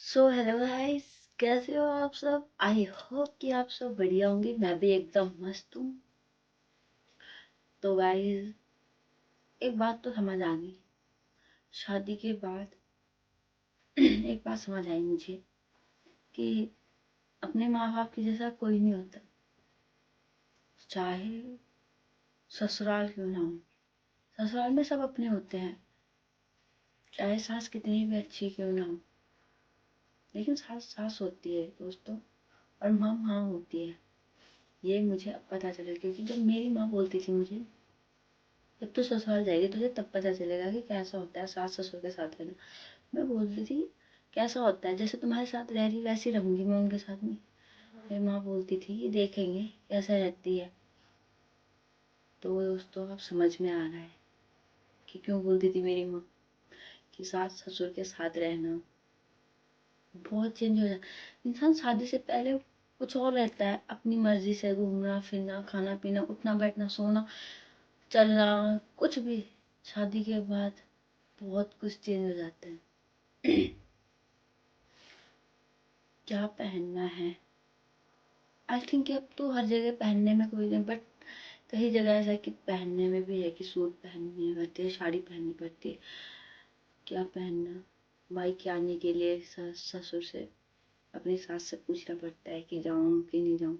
So hello guys, कैसे हो आप सब। आई होप कि आप सब बढ़िया होंगे। मैं भी एकदम मस्त हूँ। तो गाइस, एक बात तो समझ आ गई शादी के बाद। एक बात समझ आई मुझे कि अपने माँ बाप के जैसा कोई नहीं होता, चाहे ससुराल क्यों ना हो। ससुराल में सब अपने होते हैं, चाहे सास कितनी भी अच्छी क्यों ना हो, लेकिन सास सास होती है दोस्तों, और माँ माँ होती है। ये मुझे अब पता चला, क्योंकि जब मेरी माँ बोलती थी मुझे, जब तू ससुराल जाएगी तुझे तब पता चलेगा कि कैसा होता है सास ससुर के साथ रहना। मैं बोलती थी कैसा होता है, जैसे तुम्हारे साथ रह रही वैसे रहूंगी मैं उनके साथ में। मेरी माँ बोलती थी ये देखेंगे कैसा रहती है। तो दोस्तों अब समझ में आ रहा है कि क्यों बोलती थी मेरी माँ कि सास ससुर के साथ रहना बहुत चेंज हो जाता। इंसान शादी से पहले कुछ और रहता है, अपनी मर्जी से घूमना फिरना, खाना पीना, उठना बैठना, सोना, चलना, कुछ भी। शादी के बाद बहुत कुछ चेंज हो जाता है। क्या पहनना है, आई थिंक अब तो हर जगह पहनने में कोई नहीं, बट कई जगह ऐसा है कि पहनने में भी है कि सूट पहननी पड़ती है, साड़ी पहननी पड़ती है। क्या पहनना, मायके आने के लिए ससुर से, अपनी सास से पूछना पड़ता है कि जाऊँ कि नहीं जाऊँ।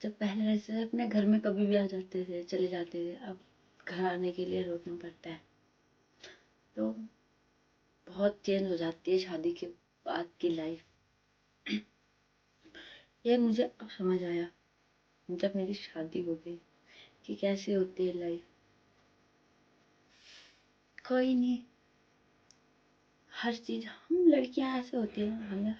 जब पहले ऐसे अपने घर में कभी भी आ जाते थे, चले जाते थे, अब घर आने के लिए रोकना पड़ता है। तो बहुत चेंज हो जाती है शादी के बाद की लाइफ। ये मुझे अब समझ आया जब मेरी शादी हो गई कि कैसे होती है लाइफ। कोई नहीं, हर चीज हम लड़कियां ऐसे होती है, हमें